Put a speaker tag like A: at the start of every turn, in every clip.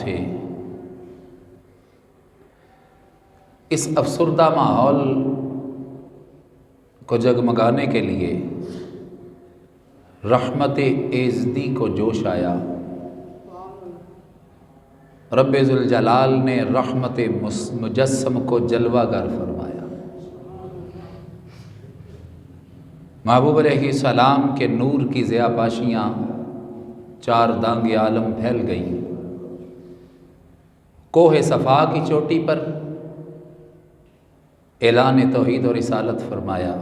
A: تھے۔ اس افسردہ ماحول کو جگمگانے کے لیے رحمت ایزدی کو جوش آیا۔ رب ذوالجلال نے رحمت مجسم کو جلوہ گر فرمایا۔ محبوب علیہ السلام کے نور کی ضیاء پاشیاں چار دانگ عالم پھیل گئیں۔ کوہ صفا کی چوٹی پر اعلان توحید اور رسالت فرمایا۔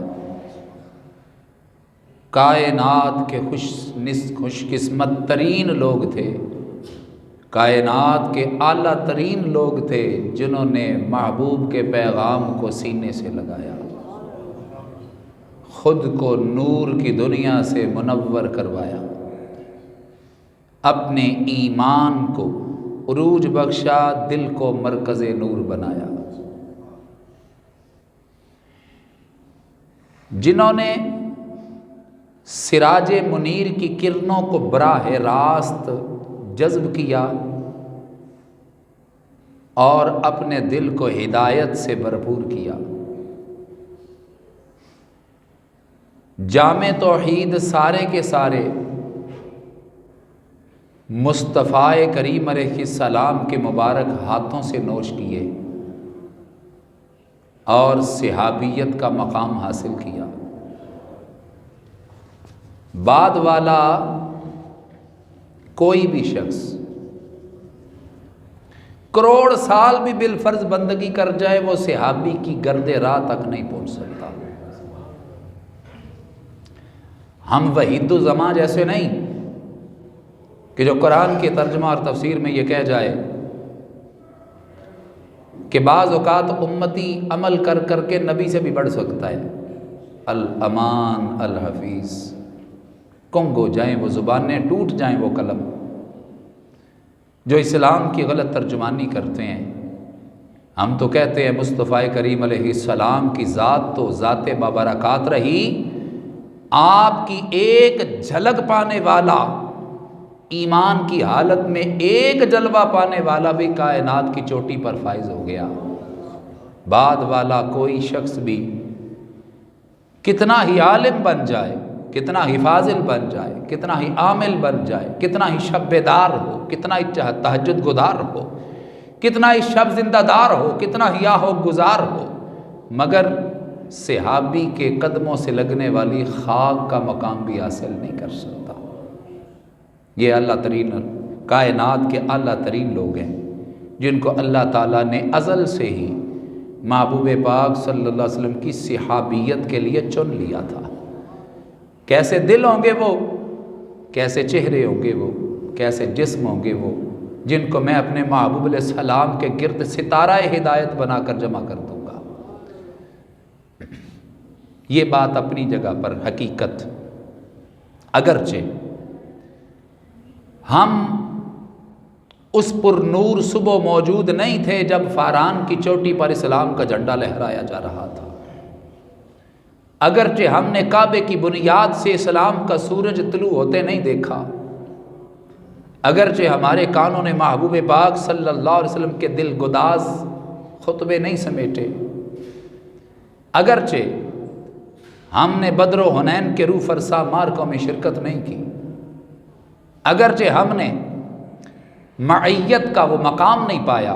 A: کائنات کے خوش قسمت ترین لوگ تھے، کائنات کے اعلیٰ ترین لوگ تھے جنہوں نے محبوب کے پیغام کو سینے سے لگایا، خود کو نور کی دنیا سے منور کروایا، اپنے ایمان کو عروج بخشا، دل کو مرکز نور بنایا، جنہوں نے سراج منیر کی کرنوں کو براہ راست جذب کیا اور اپنے دل کو ہدایت سے بھرپور کیا۔ جام توحید سارے کے سارے مصطفیٰ کریم علیہ السلام کے مبارک ہاتھوں سے نوش کیے اور صحابیت کا مقام حاصل کیا۔ بعد والا کوئی بھی شخص کروڑ سال بھی بالفرض بندگی کر جائے، وہ صحابی کی گرد راہ تک نہیں پہنچ سکتا۔ ہم وحید الزماں جیسے نہیں کہ جو قرآن کی ترجمہ اور تفسیر میں یہ کہہ جائے کہ بعض اوقات امتی عمل کر کر کے نبی سے بھی بڑھ سکتا ہے۔ الامان الحفیظ، کنگ ہو جائیں وہ زبانیں، ٹوٹ جائیں وہ قلم، جو اسلام کی غلط ترجمانی کرتے ہیں۔ ہم تو کہتے ہیں مصطفیٰ کریم علیہ السلام کی ذات تو ذات بابرکات رہی، آپ کی ایک جھلک پانے والا، ایمان کی حالت میں ایک جلوہ پانے والا بھی کائنات کی چوٹی پر فائز ہو گیا۔ بعد والا کوئی شخص بھی کتنا ہی عالم بن جائے، کتنا ہی فاضل بن جائے، کتنا ہی عامل بن جائے، کتنا ہی شب بیدار ہو، کتنا ہی تہجد گزار ہو، کتنا ہی شب زندہ دار ہو، کتنا ہی آہو گزار ہو، مگر صحابی کے قدموں سے لگنے والی خاک کا مقام بھی حاصل نہیں کر سکتا۔ یہ اعلیٰ ترین کائنات کے اعلیٰ ترین لوگ ہیں جن کو اللہ تعالیٰ نے ازل سے ہی محبوب پاک صلی اللہ علیہ وسلم کی صحابیت کے لیے چن لیا تھا۔ کیسے دل ہوں گے وہ، کیسے چہرے ہوں گے وہ، کیسے جسم ہوں گے وہ، جن کو میں اپنے محبوب علیہ السلام کے گرد ستارہ ہدایت بنا کر جمع کر دوں گا۔ یہ بات اپنی جگہ پر حقیقت، اگرچہ ہم اس پر نور صبح موجود نہیں تھے جب فاران کی چوٹی پر اسلام کا جھنڈا لہرایا جا رہا تھا، اگرچہ ہم نے کعبے کی بنیاد سے اسلام کا سورج طلوع ہوتے نہیں دیکھا، اگرچہ ہمارے کانوں نے محبوب پاک صلی اللہ علیہ وسلم کے دل گداز خطبے نہیں سمیٹے، اگرچہ ہم نے بدر و حنین کے روح فرسا مارکوں میں شرکت نہیں کی، اگرچہ ہم نے معیت کا وہ مقام نہیں پایا،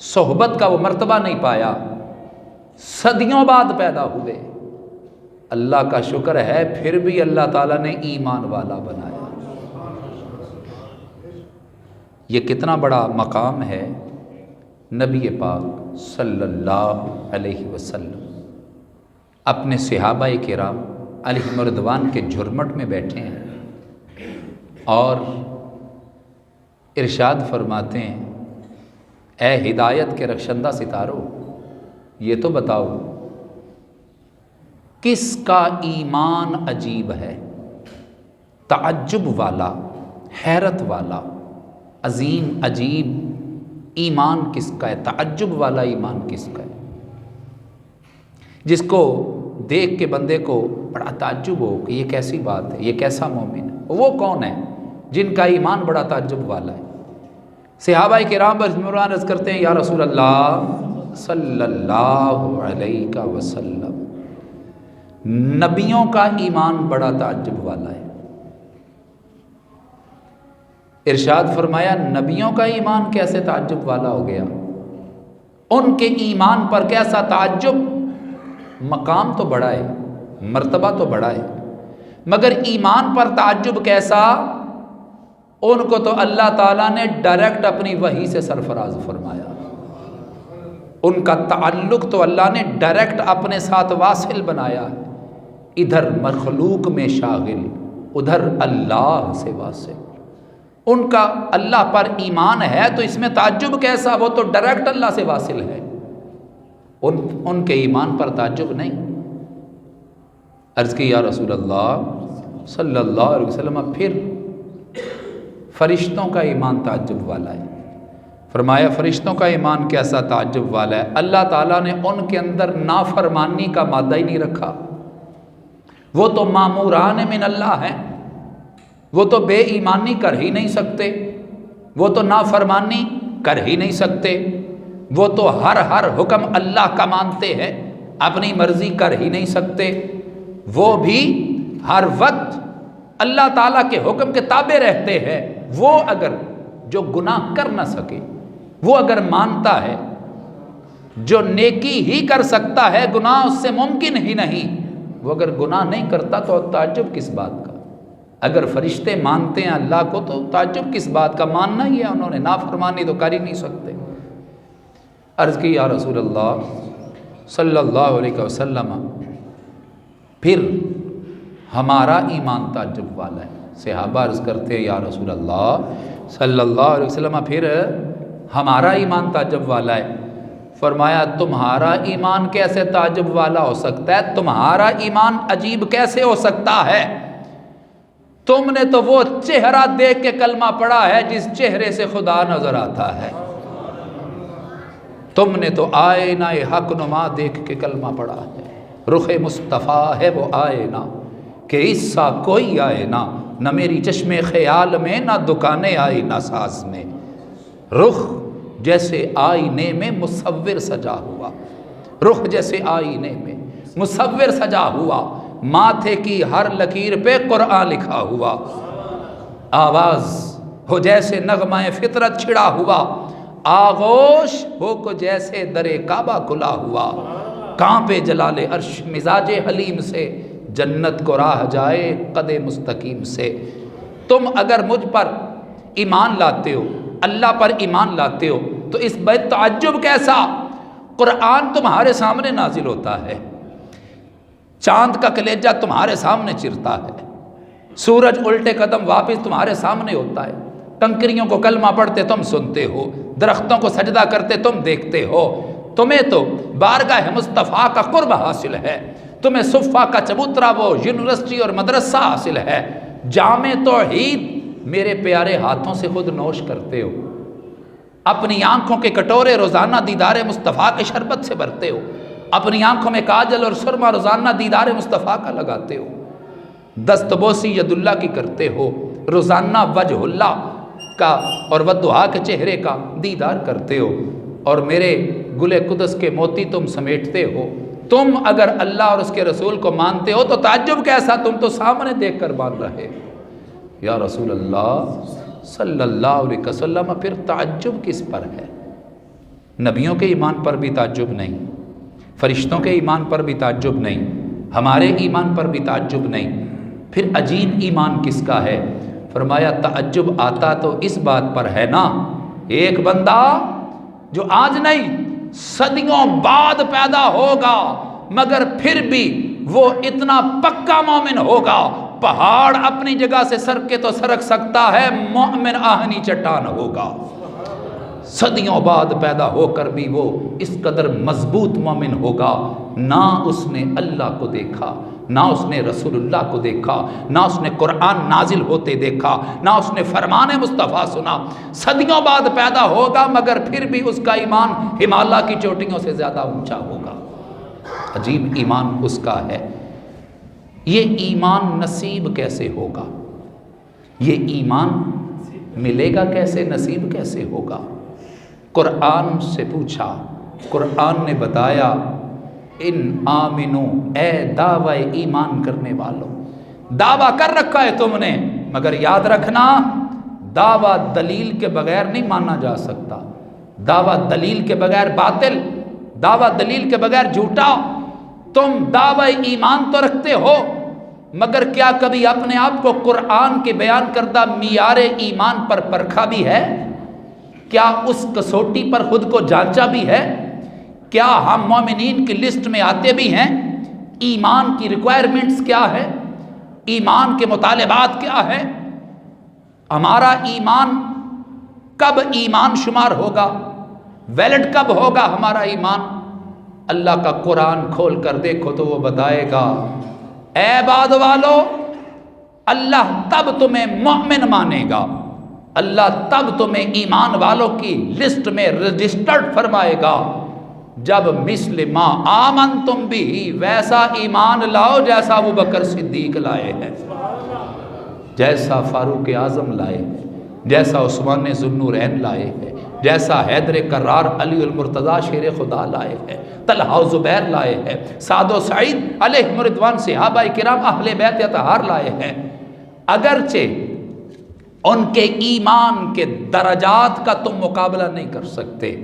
A: صحبت کا وہ مرتبہ نہیں پایا، صدیوں بعد پیدا ہوئے، اللہ کا شکر ہے پھر بھی اللہ تعالیٰ نے ایمان والا بنایا۔ یہ کتنا بڑا مقام ہے نبی پاک صلی اللہ علیہ وسلم اپنے صحابہ کرام علیہم رضوان کے جھرمٹ میں بیٹھے ہیں اور ارشاد فرماتے ہیں، اے ہدایت کے رخشندہ ستاروں، یہ تو بتاؤ کس کا ایمان عجیب ہے، تعجب والا، حیرت والا، عظیم عجیب ایمان کس کا ہے، تعجب والا ایمان کس کا ہے، جس کو دیکھ کے بندے کو بڑا تعجب ہو کہ یہ کیسی بات ہے، یہ کیسا مومن ہے، وہ کون ہے جن کا ایمان بڑا تعجب والا ہے۔ صحابہ کرام مجموعاً عرض کرتے ہیں یا رسول اللہ صلی اللہ علیہ وسلم، نبیوں کا ایمان بڑا تعجب والا ہے۔ ارشاد فرمایا نبیوں کا ایمان کیسے تعجب والا ہو گیا؟ ان کے ایمان پر کیسا تعجب؟ مقام تو بڑا ہے، مرتبہ تو بڑا ہے، مگر ایمان پر تعجب کیسا؟ ان کو تو اللہ تعالیٰ نے ڈائریکٹ اپنی وحی سے سرفراز فرمایا، ان کا تعلق تو اللہ نے ڈائریکٹ اپنے ساتھ واصل بنایا ہے، ادھر مخلوق میں شاغل ادھر اللہ سے واصل۔ ان کا اللہ پر ایمان ہے تو اس میں تعجب کیسا؟ وہ تو ڈائریکٹ اللہ سے واصل ہے، ان کے ایمان پر تعجب نہیں۔ عرض کی یا رسول اللہ صلی اللہ علیہ وسلم، پھر فرشتوں کا ایمان تعجب والا ہے۔ فرمایا فرشتوں کا ایمان کیسا تعجب والا ہے؟ اللہ تعالیٰ نے ان کے اندر نافرمانی کا مادہ ہی نہیں رکھا، وہ تو ماموران من اللہ ہیں، وہ تو بے ایمانی کر ہی نہیں سکتے، وہ تو نافرمانی کر ہی نہیں سکتے، وہ تو ہر حکم اللہ کا مانتے ہیں، اپنی مرضی کر ہی نہیں سکتے، وہ بھی ہر وقت اللہ تعالیٰ کے حکم کے تابع رہتے ہیں۔ وہ اگر جو گناہ کر نہ سکے، وہ اگر مانتا ہے، جو نیکی ہی کر سکتا ہے، گناہ اس سے ممکن ہی نہیں، وہ اگر گناہ نہیں کرتا تو تعجب کس بات کا؟ اگر فرشتے مانتے ہیں اللہ کو تو تعجب کس بات کا؟ ماننا ہی ہے انہوں نے، نافرمانی تو کر ہی نہیں سکتے۔ عرض کی یا رسول اللہ صلی اللہ علیہ وسلم، پھر ہمارا ایمان تعجب والا ہے۔ صحابہ عرض کرتے ہیں یا رسول اللہ صلی اللہ علیہ وسلم، پھر ہمارا ایمان تعجب والا ہے۔ فرمایا تمہارا ایمان کیسے تعجب والا ہو سکتا ہے؟ تمہارا ایمان عجیب کیسے ہو سکتا ہے؟ تم نے تو وہ چہرہ دیکھ کے کلمہ پڑھا ہے جس چہرے سے خدا نظر آتا ہے، تم نے تو آئینہ حق نما دیکھ کے کلمہ پڑھا ہے، رخ مصطفیٰ ہے وہ آئینہ کہ اس سا کوئی آئینہ، نہ میری چشم خیال میں نہ دکانیں آئینہ ساز میں، رخ جیسے آئینے میں مصور سجا ہوا، رخ جیسے آئینے میں مصور سجا ہوا، ماتھے کی ہر لکیر پہ قرآن لکھا ہوا، آواز ہو جیسے نغمہ فطرت چھڑا ہوا، آغوش ہو کو جیسے در کعبہ کھلا ہوا، کانپے جلال عرش مزاج حلیم سے، جنت کو راہ جائے قد مستقیم سے۔ تم اگر مجھ پر ایمان لاتے ہو، اللہ پر ایمان لاتے ہو، تو اس بے تعجب کیسا؟ قرآن تمہارے سامنے نازل ہوتا ہے، چاند کا کلیجہ تمہارے سامنے چرتا ہے، سورج الٹے قدم واپس تمہارے سامنے ہوتا ہے، کنکریوں کو کلمہ پڑھتے تم سنتے ہو، درختوں کو سجدہ کرتے تم دیکھتے ہو، تمہیں تو بارگاہ مصطفیٰ کا قرب حاصل ہے، تمہیں صفہ کا چبوترا وہ یونیورسٹی اور مدرسہ حاصل ہے، جام توحید میرے پیارے ہاتھوں سے خود نوش کرتے ہو، اپنی آنکھوں کے کٹورے روزانہ دیدار مصطفیٰ کے شربت سے بھرتے ہو، اپنی آنکھوں میں کاجل اور سرما روزانہ دیدار مصطفیٰ کا لگاتے ہو، دست بوسی ید اللہ کی کرتے ہو، روزانہ وجہ اللہ کا اور ودعا کے چہرے کا دیدار کرتے ہو، اور میرے گل قدس کے موتی تم سمیٹتے ہو۔ تم اگر اللہ اور اس کے رسول کو مانتے ہو تو تعجب کیسا؟ تم تو سامنے دیکھ کر مان رہے ہو۔ یا رسول اللہ صلی اللہ علیہ وسلم، پھر تعجب کس پر ہے؟ نبیوں کے ایمان پر بھی تعجب نہیں، فرشتوں کے ایمان پر بھی تعجب نہیں، ہمارے ایمان پر بھی تعجب نہیں، پھر عجیب ایمان کس کا ہے؟ فرمایا تعجب آتا تو اس بات پر ہے نا، ایک بندہ جو آج نہیں صدیوں بعد پیدا ہوگا مگر پھر بھی وہ اتنا پکا مومن ہوگا، پہاڑ اپنی جگہ سے سرکے تو سرک سکتا ہے، مومن آہنی چٹان ہوگا، صدیوں بعد پیدا ہو کر بھی وہ اس قدر مضبوط مومن ہوگا، نہ اس نے اللہ کو دیکھا، نہ اس نے رسول اللہ کو دیکھا، نہ اس نے قرآن نازل ہوتے دیکھا، نہ اس نے فرمان مصطفیٰ سنا، صدیوں بعد پیدا ہوگا مگر پھر بھی اس کا ایمان ہمالیہ کی چوٹیوں سے زیادہ اونچا ہوگا۔ عجیب ایمان اس کا ہے۔ یہ ایمان نصیب کیسے ہوگا؟ یہ ایمان ملے گا کیسے، نصیب کیسے ہوگا؟ قرآن سے پوچھا، قرآن نے بتایا ان آمنو، اے دعوی ایمان کرنے والوں، دعویٰ کر رکھا ہے تم نے، مگر یاد رکھنا دعویٰ دلیل کے بغیر نہیں مانا جا سکتا، دعویٰ دلیل کے بغیر باطل، دعویٰ دلیل کے بغیر جھوٹا۔ تم دعوی ایمان تو رکھتے ہو، مگر کیا کبھی اپنے آپ کو قرآن کے بیان کردہ معیار ایمان پر پرکھا بھی ہے؟ کیا اس کسوٹی پر خود کو جانچا بھی ہے؟ کیا ہم مومنین کی لسٹ میں آتے بھی ہیں؟ ایمان کی ریکوائرمنٹس کیا ہے؟ ایمان کے مطالبات کیا ہے؟ ہمارا ایمان کب ایمان شمار ہوگا، ویلڈ کب ہوگا ہمارا ایمان؟ اللہ کا قرآن کھول کر دیکھو تو وہ بتائے گا اے عباد والو، اللہ تب تمہیں مومن مانے گا، اللہ تب تمہیں ایمان والوں کی لسٹ میں رجسٹرڈ فرمائے گا جب مثل ما آمن تم بھی، ویسا ایمان لاؤ جیسا ابو بکر صدیق لائے ہیں، جیسا فاروق اعظم لائے ہیں، جیسا عثمان ذوالنورین لائے ہیں، جیسا حیدر کرار علی المرتضیٰ شیر خدا لائے ہیں، طلحہ و زبیر لائے ہیں، سعد و سعید علیہم رضوان صحابہ کرام اہل بیت اطہار لائے ہیں۔ اگرچہ ان کے ایمان کے درجات کا تم مقابلہ نہیں کر سکتے،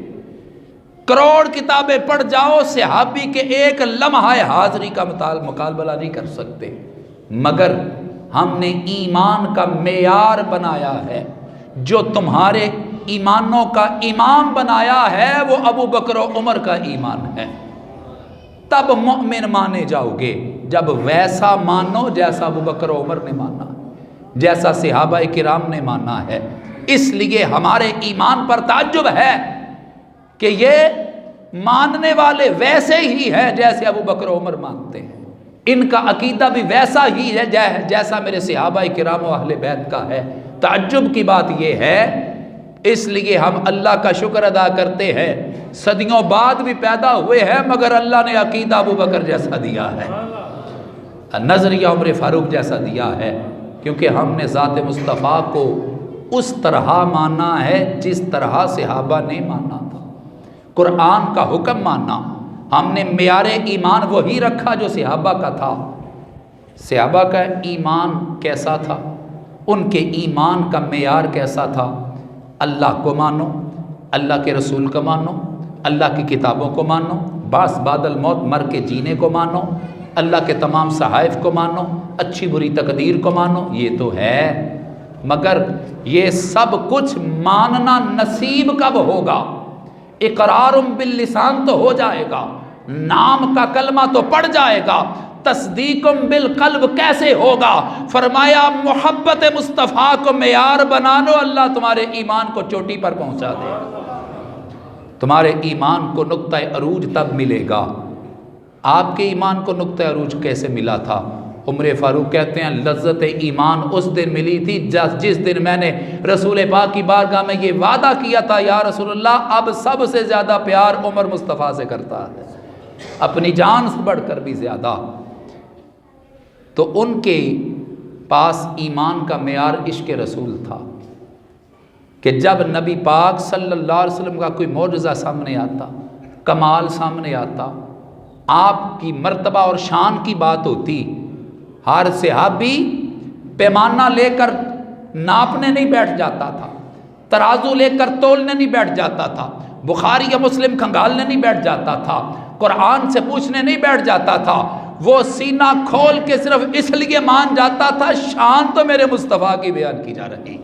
A: کروڑ کتابیں پڑھ جاؤ صحابی کے ایک لمحہ حاضری کا مقابلہ نہیں کر سکتے، مگر ہم نے ایمان کا معیار بنایا ہے، جو تمہارے ایمانوں کا امام بنایا ہے وہ ابو بکر و عمر کا ایمان ہے۔ تب مومن مانے جاؤ گے جب ویسا مانو جیسا ابو بکر و عمر نے مانا، جیسا صحابہ کرام نے مانا ہے۔ اس لیے ہمارے ایمان پر تعجب ہے کہ یہ ماننے والے ویسے ہی ہیں جیسے ابو بکر و عمر مانتے ہیں، ان کا عقیدہ بھی ویسا ہی ہے جیسا میرے صحابہ کرام و اہل بیت کا ہے۔ تعجب کی بات یہ ہے، اس لیے ہم اللہ کا شکر ادا کرتے ہیں، صدیوں بعد بھی پیدا ہوئے ہیں مگر اللہ نے عقیدہ ابو بکر جیسا دیا ہے، نظریہ عمر فاروق جیسا دیا ہے، کیونکہ ہم نے ذات مصطفیٰ کو اس طرح مانا ہے جس طرح صحابہ نے مانا تھا، قرآن کا حکم مانا، ہم نے معیار ایمان وہی رکھا جو صحابہ کا تھا۔ صحابہ کا ایمان کیسا تھا، ان کے ایمان کا معیار کیسا تھا؟ اللہ کو مانو، اللہ کے رسول کو مانو، اللہ کی کتابوں کو مانو، بعث بعد الموت، مر کے جینے کو مانو، اللہ کے تمام صحائف کو مانو، اچھی بری تقدیر کو مانو، یہ تو ہے، مگر یہ سب کچھ ماننا نصیب کب ہوگا؟ اقرار باللسان تو ہو جائے گا، نام کا کلمہ تو پڑ جائے گا، تصدیق بالقلب کیسے ہوگا؟ فرمایا محبت مصطفیٰ کو معیار بنا لو، اللہ تمہارے ایمان کو چوٹی پر پہنچا دے، تمہارے ایمان کو نقطہ عروج تب ملے گا۔ آپ کے ایمان کو نقطہ عروج کیسے ملا تھا؟ عمر فاروق کہتے ہیں لذت ایمان اس دن ملی تھی جس دن میں نے رسول پاک کی بارگاہ میں یہ وعدہ کیا تھا، یا رسول اللہ اب سب سے زیادہ پیار عمر مصطفیٰ سے کرتا ہے، اپنی جان سے بڑھ کر بھی زیادہ۔ تو ان کے پاس ایمان کا معیار عشق رسول تھا کہ جب نبی پاک صلی اللہ علیہ وسلم کا کوئی معجزہ سامنے آتا، کمال سامنے آتا، آپ کی مرتبہ اور شان کی بات ہوتی، ہر صحابی پیمانہ لے کر ناپنے نہیں بیٹھ جاتا تھا، ترازو لے کر تولنے نہیں بیٹھ جاتا تھا، بخاری یا مسلم کھنگالنے نہیں بیٹھ جاتا تھا، قرآن سے پوچھنے نہیں بیٹھ جاتا تھا، وہ سینہ کھول کے صرف اس لیے مان جاتا تھا شان تو میرے مصطفیٰ کی بیان کی جا رہی ہے،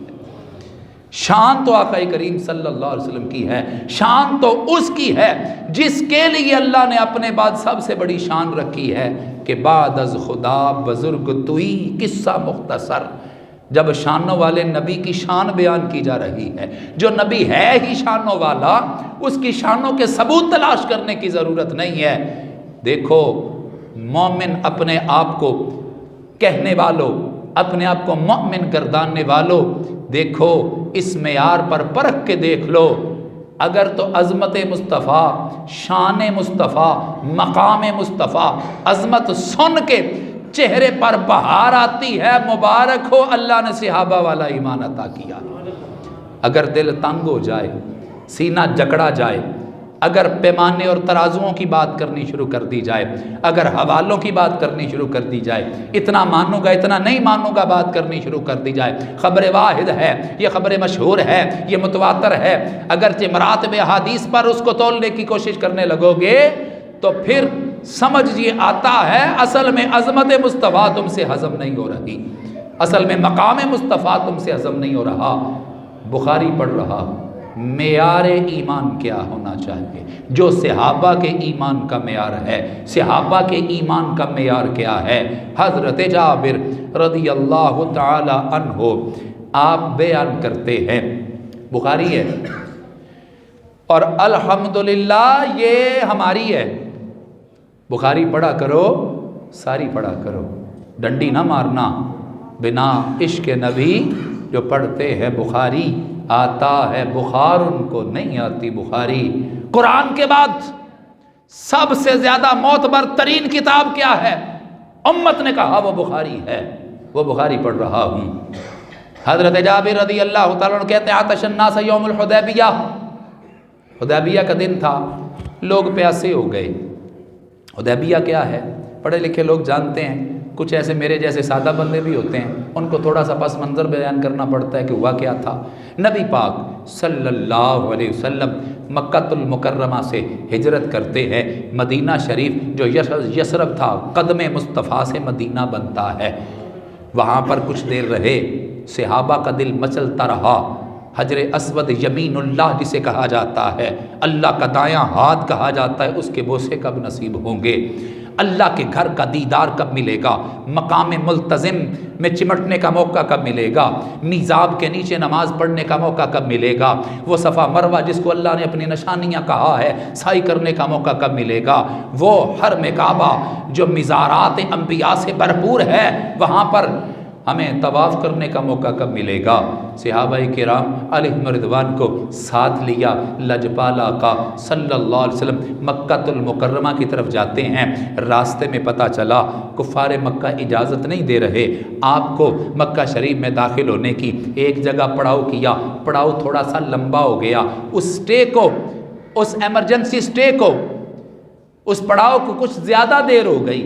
A: شان تو آقا کریم صلی اللہ علیہ وسلم کی ہے، شان تو اس کی ہے جس کے لیے اللہ نے اپنے بعد سب سے بڑی شان رکھی ہے کہ بعد از خدا بزرگ توئی قصہ مختصر۔ جب شانوں والے نبی کی شان بیان کی جا رہی ہے، جو نبی ہے ہی شانوں والا، اس کی شانوں کے ثبوت تلاش کرنے کی ضرورت نہیں ہے۔ دیکھو مومن اپنے آپ کو کہنے والوں، اپنے آپ کو مومن گرداننے والوں، دیکھو اس معیار پر پرکھ کے دیکھ لو، اگر تو عظمت مصطفیٰ، شان مصطفیٰ، مقام مصطفیٰ، عظمت سن کے چہرے پر بہار آتی ہے، مبارک ہو اللہ نے صحابہ والا ایمان عطا کیا۔ اگر دل تنگ ہو جائے، سینہ جکڑا جائے، اگر پیمانے اور ترازوؤں کی بات کرنی شروع کر دی جائے، اگر حوالوں کی بات کرنی شروع کر دی جائے، اتنا مانوں گا اتنا نہیں مانوں گا بات کرنی شروع کر دی جائے، خبر واحد ہے، یہ خبر مشہور ہے، یہ متواتر ہے، اگرچہ مراتب احادیث پر اس کو تولنے کی کوشش کرنے لگو گے تو پھر سمجھیے آتا ہے اصل میں عظمت مصطفیٰ تم سے ہضم نہیں ہو رہی، اصل میں مقام مصطفیٰ تم سے ہضم نہیں ہو رہا۔ بخاری پڑھ رہا، معیار ایمان کیا ہونا چاہیے؟ جو صحابہ کے ایمان کا معیار ہے، صحابہ کے ایمان کا معیار کیا ہے؟ حضرت جابر رضی اللہ تعالی عنہ آپ بیان کرتے ہیں، بخاری ہے اور الحمدللہ یہ ہماری ہے، بخاری پڑھا کرو، ساری پڑھا کرو، ڈنڈی نہ مارنا، بنا عشق نبی جو پڑھتے ہیں بخاری آتا ہے بخار، ان کو نہیں آتی بخاری۔ قرآن کے بعد سب سے زیادہ معتبر ترین کتاب کیا ہے؟ امت نے کہا وہ بخاری ہے، وہ بخاری پڑھ رہا ہوں۔ حضرت جابر رضی اللہ تعالیٰ عنہ کہتے ہیں عطش الناس یوم الحدیبیہ، حدیبیہ کا دن تھا، لوگ پیاسے ہو گئے۔ حدیبیہ کیا ہے؟ پڑھے لکھے لوگ جانتے ہیں، کچھ ایسے میرے جیسے سادہ بندے بھی ہوتے ہیں، ان کو تھوڑا سا پس منظر بیان کرنا پڑتا ہے کہ ہوا کیا تھا۔ نبی پاک صلی اللہ علیہ وسلم مکہ المکرمہ سے ہجرت کرتے ہیں، مدینہ شریف جو یثرب تھا قدم مصطفیٰ سے مدینہ بنتا ہے، وہاں پر کچھ دیر رہے، صحابہ کا دل مچلتا رہا۔ حجر اسود یمین اللہ جسے کہا جاتا ہے، اللہ کا دایاں ہاتھ کہا جاتا ہے، اس کے بوسے کب نصیب ہوں گے؟ اللہ کے گھر کا دیدار کب ملے گا؟ مقام ملتزم میں چمٹنے کا موقع کب ملے گا؟ میزاب کے نیچے نماز پڑھنے کا موقع کب ملے گا؟ وہ صفا مروہ جس کو اللہ نے اپنی نشانیاں کہا ہے سعی کرنے کا موقع کب ملے گا؟ وہ حرم کعبہ جو مزارات انبیاء سے بھرپور ہے، وہاں پر ہمیں طواف کرنے کا موقع کب ملے گا؟ صحابہ کرام علیہم رضوان کو ساتھ لیا، لجپال آقا صلی اللہ علیہ وسلم مکہ المکرمہ کی طرف جاتے ہیں، راستے میں پتہ چلا کفار مکہ اجازت نہیں دے رہے آپ کو مکہ شریف میں داخل ہونے کی۔ ایک جگہ پڑاؤ کیا، پڑاؤ تھوڑا سا لمبا ہو گیا، اس سٹے کو، اس ایمرجنسی سٹے کو، اس پڑاؤ کو کچھ زیادہ دیر ہو گئی۔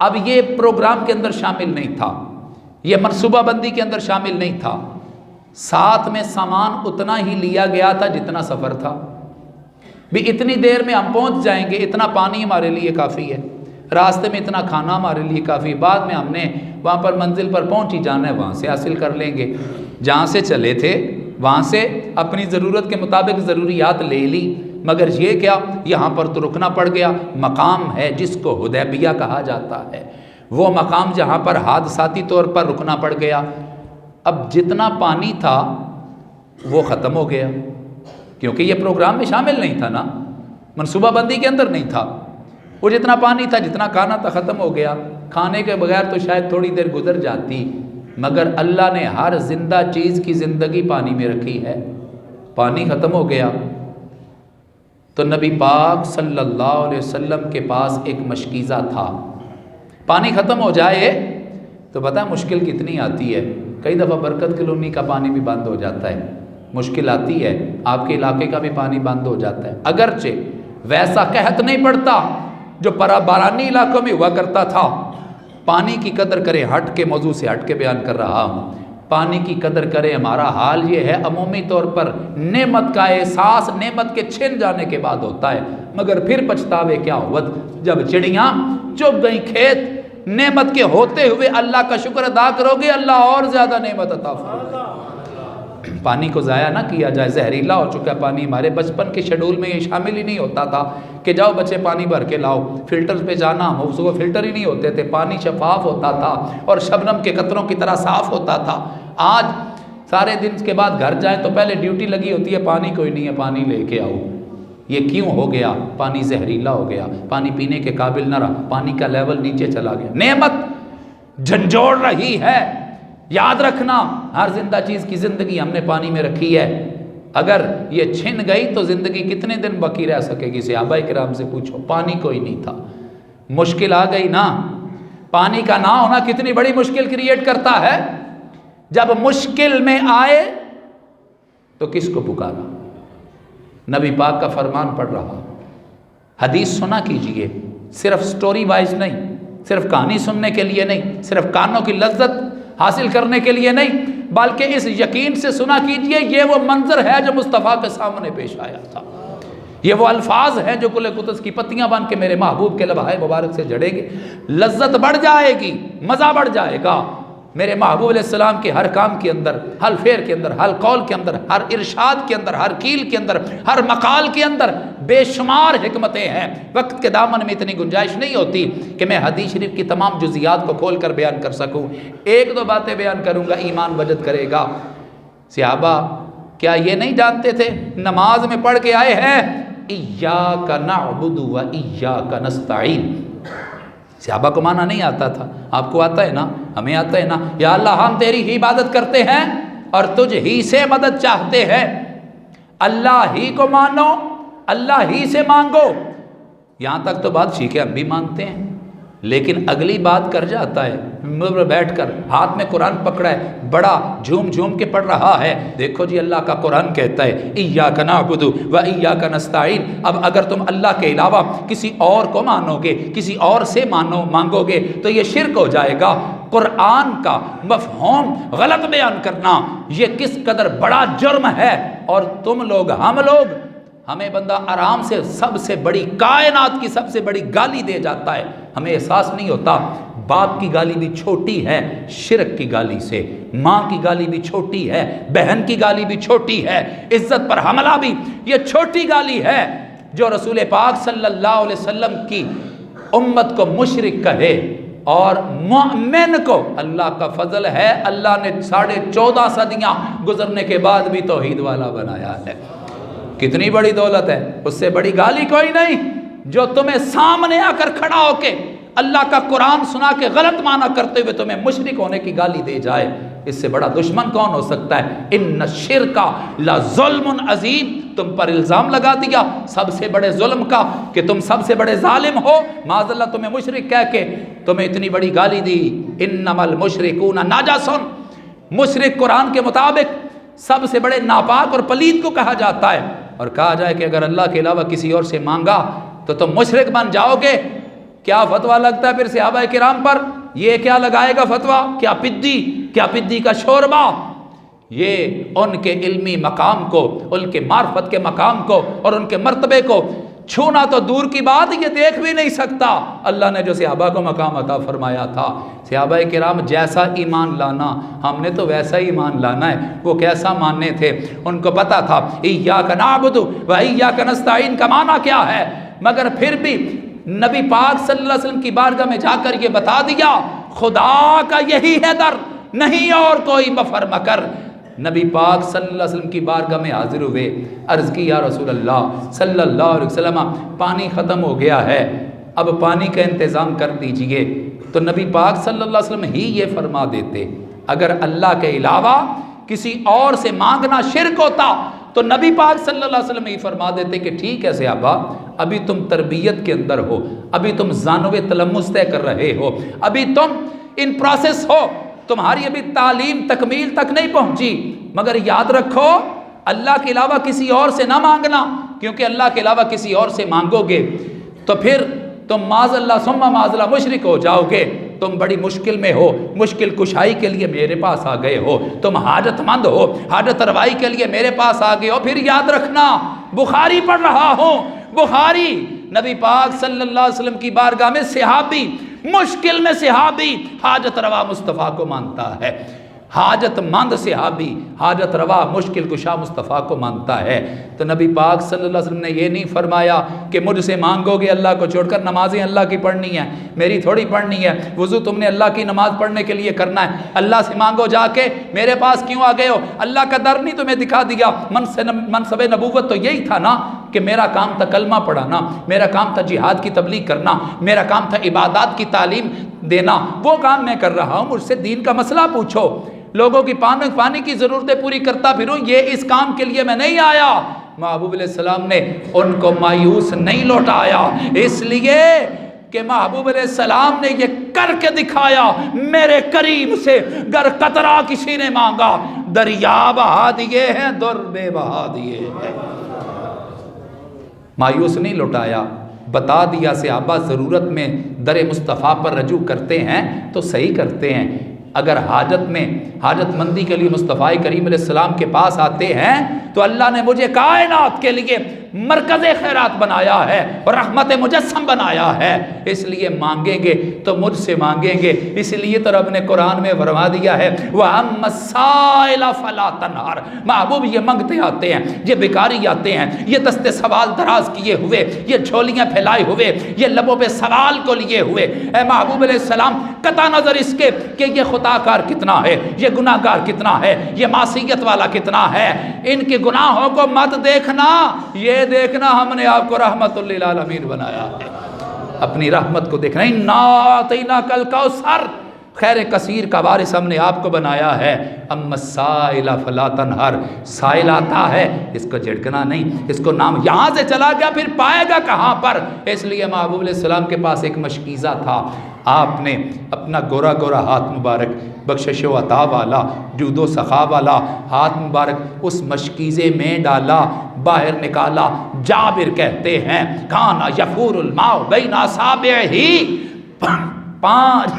A: اب یہ پروگرام کے اندر شامل نہیں تھا، یہ منصوبہ بندی کے اندر شامل نہیں تھا، ساتھ میں سامان اتنا ہی لیا گیا تھا جتنا سفر تھا، بھی اتنی دیر میں ہم پہنچ جائیں گے، اتنا پانی ہمارے لیے کافی ہے، راستے میں اتنا کھانا ہمارے لیے کافی ہے، بعد میں ہم نے وہاں پر منزل پر پہنچ ہی جانا ہے، وہاں سے حاصل کر لیں گے۔ جہاں سے چلے تھے وہاں سے اپنی ضرورت کے مطابق ضروریات لے لی، مگر یہ کیا، یہاں پر تو رکنا پڑ گیا، مقام ہے جس کو حدیبیہ کہا جاتا ہے، وہ مقام جہاں پر حادثاتی طور پر رکنا پڑ گیا۔ اب جتنا پانی تھا وہ ختم ہو گیا، کیونکہ یہ پروگرام میں شامل نہیں تھا نا، منصوبہ بندی کے اندر نہیں تھا، وہ جتنا پانی تھا، جتنا کھانا تھا، ختم ہو گیا۔ کھانے کے بغیر تو شاید تھوڑی دیر گزر جاتی، مگر اللہ نے ہر زندہ چیز کی زندگی پانی میں رکھی ہے، پانی ختم ہو گیا تو نبی پاک صلی اللہ علیہ وسلم کے پاس ایک مشکیزہ تھا۔ پانی ختم ہو جائے تو پتہ ہے مشکل کتنی آتی ہے، کئی دفعہ برکت کالونی کا پانی بھی بند ہو جاتا ہے، مشکل آتی ہے، آپ کے علاقے کا بھی پانی بند ہو جاتا ہے، اگرچہ ویسا قحط نہیں پڑتا جو بارانی علاقوں میں ہوا کرتا تھا۔ پانی کی قدر کرے، ہٹ کے موضوع سے ہٹ کے بیان کر رہا ہوں، پانی کی قدر کرے۔ ہمارا حال یہ ہے عمومی طور پر نعمت کا احساس نعمت کے چھن جانے کے بعد ہوتا ہے، مگر پھر پچھتاوے کیا ہوت جب چڑیاں چگ گئیں کھیت۔ نعمت کے ہوتے ہوئے اللہ کا شکر ادا کرو گے، اللہ اور زیادہ نعمت عطا فرمائے۔ پانی کو ضائع نہ کیا جائے، زہریلا ہو چکا پانی، ہمارے بچپن کے شیڈول میں یہ شامل ہی نہیں ہوتا تھا کہ جاؤ بچے پانی بھر کے لاؤ، فلٹر پہ جانا، وہ فلٹر ہی نہیں ہوتے تھے، پانی شفاف ہوتا تھا اور شبنم کے قطروں کی طرح صاف ہوتا تھا۔ آج سارے دن کے بعد گھر جائیں تو پہلے ڈیوٹی لگی ہوتی ہے، پانی کوئی نہیں ہے، پانی لے کے آؤ۔ یہ کیوں ہو گیا؟ پانی زہریلا ہو گیا، پانی پینے کے قابل نہ رہا، پانی کا لیول نیچے چلا گیا، نعمت جھنجھوڑ رہی ہے۔ یاد رکھنا ہر زندہ چیز کی زندگی ہم نے پانی میں رکھی ہے، اگر یہ چھن گئی تو زندگی کتنے دن باقی رہ سکے گی؟ صحابہ کرام سے پوچھو، پانی کوئی نہیں تھا، مشکل آ گئی نا۔ پانی کا نہ ہونا کتنی بڑی مشکل کریٹ کرتا ہے۔ جب مشکل میں آئے تو کس کو پکارا؟ نبی پاک کا فرمان پڑھ رہا۔ حدیث سنا کیجئے، صرف سٹوری وائز نہیں، صرف کہانی سننے کے لیے نہیں، صرف کانوں کی لذت حاصل کرنے کے لیے نہیں، بلکہ اس یقین سے سنا کیجئے یہ وہ منظر ہے جو مصطفیٰ کے سامنے پیش آیا تھا، یہ وہ الفاظ ہیں جو کل قدس کی پتیاں بن کے میرے محبوب کے لبہائے مبارک سے جڑیں گے۔ لذت بڑھ جائے گی، مزہ بڑھ جائے گا میرے محبوب علیہ السلام کے ہر کام کے اندر، ہر فعل کے اندر، ہر قول کے اندر، ہر ارشاد کے اندر، ہر قیل کے اندر، ہر مقال کے اندر بے شمار حکمتیں ہیں۔ وقت کے دامن میں اتنی گنجائش نہیں ہوتی کہ میں حدیث شریف کی تمام جزیات کو کھول کر بیان کر سکوں، ایک دو باتیں بیان کروں گا، ایمان وجد کرے گا۔ صحابہ کیا یہ نہیں جانتے تھے؟ نماز میں پڑھ کے آئے ہیں ایاک نعبد و ایاک نستعین۔ صحابہ کو معنی نہیں آتا تھا، آپ کو آتا ہے نا، ہمیں آتا ہے نا، یا اللہ ہم تیری ہی عبادت کرتے ہیں اور تجھ ہی سے مدد چاہتے ہیں، اللہ ہی کو مانو، اللہ ہی سے مانگو۔ یہاں تک تو بات ٹھیک ہے، ہم بھی مانتے ہیں، لیکن اگلی بات کر جاتا ہے، ممبر پر بیٹھ کر ہاتھ میں قرآن پکڑا ہے، بڑا جھوم جھوم کے پڑھ رہا ہے، دیکھو جی اللہ کا قرآن کہتا ہے ایاک نعبد و ایاک نستعین۔ اب اگر تم اللہ کے علاوہ کسی اور کو مانو گے، کسی اور سے مانگو گے تو یہ شرک ہو جائے گا۔ قرآن کا مفہوم غلط بیان کرنا یہ کس قدر بڑا جرم ہے، اور تم لوگ، ہم لوگ، ہمیں بندہ آرام سے سب سے بڑی کائنات کی سب سے بڑی گالی دے جاتا ہے، ہمیں احساس نہیں ہوتا۔ باپ کی گالی بھی چھوٹی ہے شرک کی گالی سے، ماں کی گالی بھی چھوٹی ہے، بہن کی گالی بھی چھوٹی ہے، عزت پر حملہ بھی یہ چھوٹی گالی ہے۔ جو رسول پاک صلی اللہ علیہ وسلم کی امت کو مشرک کہے اور مؤمن کو، اللہ کا فضل ہے اللہ نے 14.5 صدیاں گزرنے کے بعد بھی توحید والا بنایا ہے۔ کتنی بڑی دولت ہے، اس سے بڑی گالی کوئی نہیں۔ جو تمہیں سامنے آ کر کھڑا ہو کے اللہ کا قرآن سنا کے غلط معنی کرتے ہوئے تمہیں مشرک ہونے کی گالی دے جائے، اس سے بڑا دشمن کون ہو سکتا ہے؟ ان الشرک لظلم عظیم، تم پر الزام لگا دیا سب سے بڑے ظلم کا کہ تم سب سے بڑے ظالم ہو، معاذ اللہ تمہیں مشرک کہہ کے تمہیں اتنی بڑی گالی دی۔ انما المشرکون نجس، مشرک قرآن کے مطابق سب سے بڑے ناپاک اور پلید کو کہا جاتا ہے، اور کہا جائے کہ اگر اللہ کے علاوہ کسی اور سے مانگا تو تم مشرک بن جاؤ گے۔ کیا فتویٰ لگتا ہے پھر صحابہ کرام پر؟ یہ کیا لگائے گا فتویٰ؟ کیا پدی کا شوربہ؟ یہ ان کے علمی مقام کو، ان کے معرفت کے مقام کو اور ان کے مرتبے کو چھونا تو دور کی بات، یہ دیکھ بھی نہیں سکتا۔ اللہ نے جو صحابہ کو مقام عطا فرمایا تھا، صحابہ کرام جیسا ایمان لانا ہم نے تو ویسا ہی ایمان لانا ہے۔ وہ کیسا ماننے تھے؟ ان کو پتا تھا ایاک نعبد و ایاک نستعین کا معنی کیا ہے، مگر پھر بھی نبی پاک صلی اللہ علیہ وسلم کی بارگاہ میں جا کر یہ بتا دیا خدا کا یہی ہے در، نہیں اور کوئی مفر مکر۔ نبی پاک صلی اللہ علیہ وسلم کی بارگاہ میں حاضر ہوئے، عرض کی یا رسول اللہ صلی اللہ علیہ وسلم پانی ختم ہو گیا ہے، اب پانی کا انتظام کر دیجئے۔ تو نبی پاک صلی اللہ علیہ وسلم ہی یہ فرما دیتے، اگر اللہ کے علاوہ کسی اور سے مانگنا شرک ہوتا تو نبی پاک صلی اللہ علیہ وسلم ہی فرما دیتے کہ ٹھیک ہے صحابہ، ابھی تم تربیت کے اندر ہو، ابھی تم زانو تلمس طے کر رہے ہو، ابھی تم ان پروسیس ہو، تمہاری ابھی تعلیم تکمیل تک نہیں پہنچی، مگر یاد رکھو اللہ کے علاوہ کسی اور سے نہ مانگنا، کیونکہ اللہ کے علاوہ کسی اور سے مانگو گے تو پھر تم معاذ اللہ ثم معاذ اللہ مشرک ہو جاؤ گے۔ تم بڑی مشکل میں ہو، مشکل کشائی کے لیے میرے پاس آ گئے ہو، تم حاجت مند ہو، حاجت روائی کے لیے میرے پاس آ گئے ہو، پھر یاد رکھنا بخاری پڑھ رہا ہوں، بخاری نبی پاک صلی اللہ علیہ وسلم کی بارگاہ میں صحابی، مشکل میں صحابی حاجت روا مصطفیٰ کو مانتا ہے، حاجت مند صحابی حاجت روا مشکل کشا مصطفیٰ کو مانتا ہے۔ تو نبی پاک صلی اللہ علیہ وسلم نے یہ نہیں فرمایا کہ مجھ سے مانگو گے اللہ کو چھوڑ کر، نمازیں اللہ کی پڑھنی ہے، میری تھوڑی پڑھنی ہے، وضو تم نے اللہ کی نماز پڑھنے کے لیے کرنا ہے، اللہ سے مانگو جا کے، میرے پاس کیوں آ گئے ہو؟ اللہ کا در نہیں تمہیں دکھا دیا؟ منصب نبوت تو یہی تھا نا کہ میرا کام تھا کلمہ پڑھانا، میرا کام تھا جہاد کی تبلیغ کرنا، میرا کام تھا عبادات کی تعلیم دینا، وہ کام میں کر رہا ہوں، مجھ سے دین کا مسئلہ پوچھو، لوگوں کی پانی کی ضرورتیں پوری کرتا پھروں، یہ اس کام کے لیے میں نہیں آیا۔ محبوب علیہ السلام نے ان کو مایوس نہیں لوٹایا، اس لیے کہ محبوب علیہ السلام نے یہ کر کے دکھایا میرے کریم سے، گر قطرہ کسی نے مانگا دریا بہا دیے ہیں، در بے بہا دیے ہیں۔ مایوس نہیں لوٹایا، بتا دیا صحابہ ضرورت میں در مصطفیٰ پر رجوع کرتے ہیں تو صحیح کرتے ہیں، اگر حاجت میں حاجت مندی کے لیے مصطفیٰ کریم علیہ السلام کے پاس آتے ہیں تو اللہ نے مجھے کائنات کے لیے مرکز خیرات بنایا ہے اور رحمت مجسم بنایا ہے، اس لیے مانگیں گے تو مجھ سے مانگیں گے، اس لیے تو رب نے قرآن میں فرما دیا ہے وَأَمَّا السَّائِلَ فَلَا تَنْهَرْ۔ محبوب یہ منگتے آتے ہیں، یہ بھکاری آتے ہیں، یہ دستے سوال دراز کیے ہوئے، یہ جھولیاں پھیلائے ہوئے، یہ لبوں پہ سوال کو لیے ہوئے، اے محبوب علیہ السلام قطع نظر اس کے کہ یہ خطا کار کتنا ہے، یہ گناہ گار کتنا ہے، یہ معصیت والا کتنا ہے، ان کے گناہوں کو مت دیکھنا، یہ دیکھنا ہم نے آپ کو رحمت للعالمین بنایا ہے، اپنی رحمت کو دیکھنا، اِنَّا أَعْطَيْنَاكَ الْكَوْثَرَ، خیر کثیر کا وارث ہم نے آپ کو بنایا ہے۔ اما السائل فلا تنہر، سائل آتا ہے اس کو جھڑکنا نہیں، اس کو نام یہاں سے چلا گیا پھر پائے گا کہاں پر، اس لیے محبوب علیہ السلام کے پاس ایک مشکیزہ تھا، آپ نے اپنا گورا گورا ہاتھ مبارک بخشش و عطا والا، جود و سخا والا ہاتھ مبارک اس مشکیزے میں ڈالا، باہر نکالا، جابر کہتے ہیں کانا یفور الماء بین اصابعہ، پانچ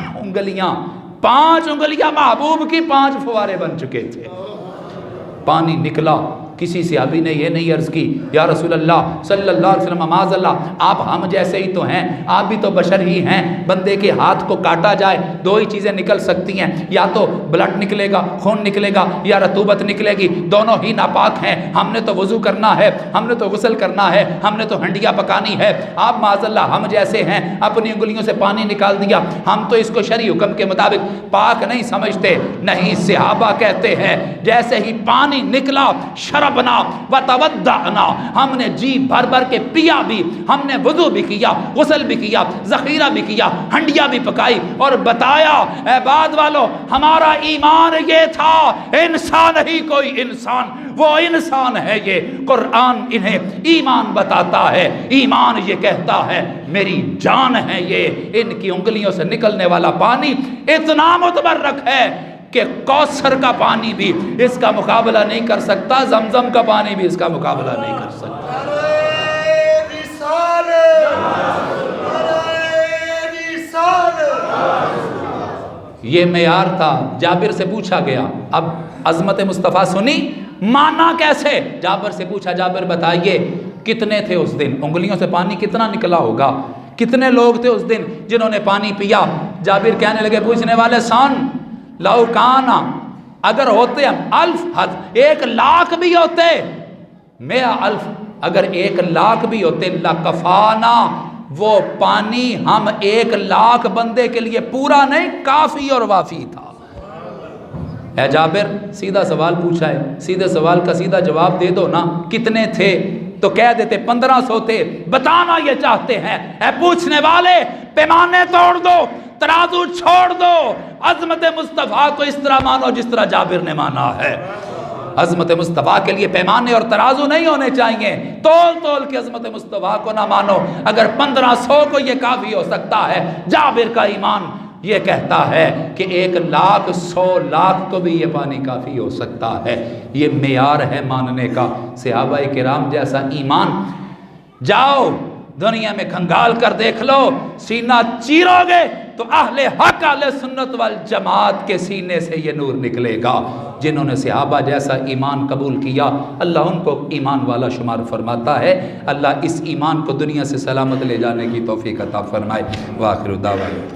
A: انگلیاں محبوب کی 5 فوارے بن چکے تھے، پانی نکلا، کسی صحابی نے یہ نہیں عرض کی یا رسول اللہ صلی اللہ علیہ وسلم معاذ اللہ آپ ہم جیسے ہی تو ہیں، آپ بھی تو بشر ہی ہیں، بندے کے ہاتھ کو کاٹا جائے 2 ہی چیزیں نکل سکتی ہیں، یا تو بلڈ نکلے گا، خون نکلے گا، یا رطوبت نکلے گی، دونوں ہی ناپاک ہیں، ہم نے تو وضو کرنا ہے، ہم نے تو غسل کرنا ہے، ہم نے تو ہنڈیاں پکانی ہے، آپ معاذ اللہ ہم جیسے ہیں اپنی انگلیوں سے پانی نکال دیا، ہم تو اس کو شرعی حکم کے مطابق پاک نہیں سمجھتے، نہیں صحابہ کہتے ہیں جیسے ہی پانی نکلا شربنا وتودعنا، ہم نے جی بھر بھر کے پیا بھی، ہم نے وضو بھی کیا، غسل بھی کیا، ذخیرہ بھی کیا، ہنڈیاں بھی پکائی اور بتایا اے بعد والو ہمارا ایمان یہ تھا، انسان ہی کوئی انسان، وہ انسان ہے یہ، قرآن انہیں ایمان بتاتا ہے، ایمان یہ کہتا ہے میری جان ہے یہ، ان کی انگلیوں سے نکلنے والا پانی اتنا متبرک ہے کہ کوثر کا پانی بھی اس کا مقابلہ نہیں کر سکتا، زمزم کا پانی بھی اس کا مقابلہ نہیں کر سکتا۔ یہ معیار تھا، جابر سے پوچھا گیا، اب عظمت مصطفیٰ سنی، مانا کیسے؟ جابر سے پوچھا جابر بتائیے کتنے تھے اس دن، انگلیوں سے پانی کتنا نکلا ہوگا، کتنے لوگ تھے اس دن جنہوں نے پانی پیا؟ جابر کہنے لگے پوچھنے والے سن لو کانا، اگر ہوتے ہم 1000 1,00,000 بھی ہوتے، 100,000 اگر 1,00,000 بھی ہوتے لکفانا، وہ پانی ہم 1,00,000 بندے کے لیے پورا نہیں کافی اور وافی تھا۔ اے جابر سیدھا سوال پوچھا ہے، سیدھے سوال کا سیدھا جواب دے دو نا، کتنے تھے؟ تو کہہ دیتے 1500 تھے، بتانا یہ چاہتے ہیں اے پوچھنے والے پیمانے توڑ دو، ترازو چھوڑ دو، عظمت مصطفیٰ کو اس طرح مانو جس طرح جابر نے مانا ہے۔ عظمت مصطفیٰ کے لیے پیمانے اور ترازو نہیں ہونے چاہیے، تول تول کے عظمت مصطفیٰ کو نہ مانو، اگر 1500 کو یہ کافی ہو سکتا ہے، جابر کا ایمان یہ کہتا ہے کہ 1,00,000 100,000 کو بھی یہ پانی کافی ہو سکتا ہے، یہ معیار ہے ماننے کا۔ صحابہ کرام جیسا ایمان جاؤ دنیا میں کھنگال کر دیکھ لو، سینہ چیرو گے تو اہل حق اہل سنت والجماعت کے سینے سے یہ نور نکلے گا۔ جنہوں نے صحابہ جیسا ایمان قبول کیا اللہ ان کو ایمان والا شمار فرماتا ہے۔ اللہ اس ایمان کو دنیا سے سلامت لے جانے کی توفیق عطا فرمائے۔ وآخر دعوانا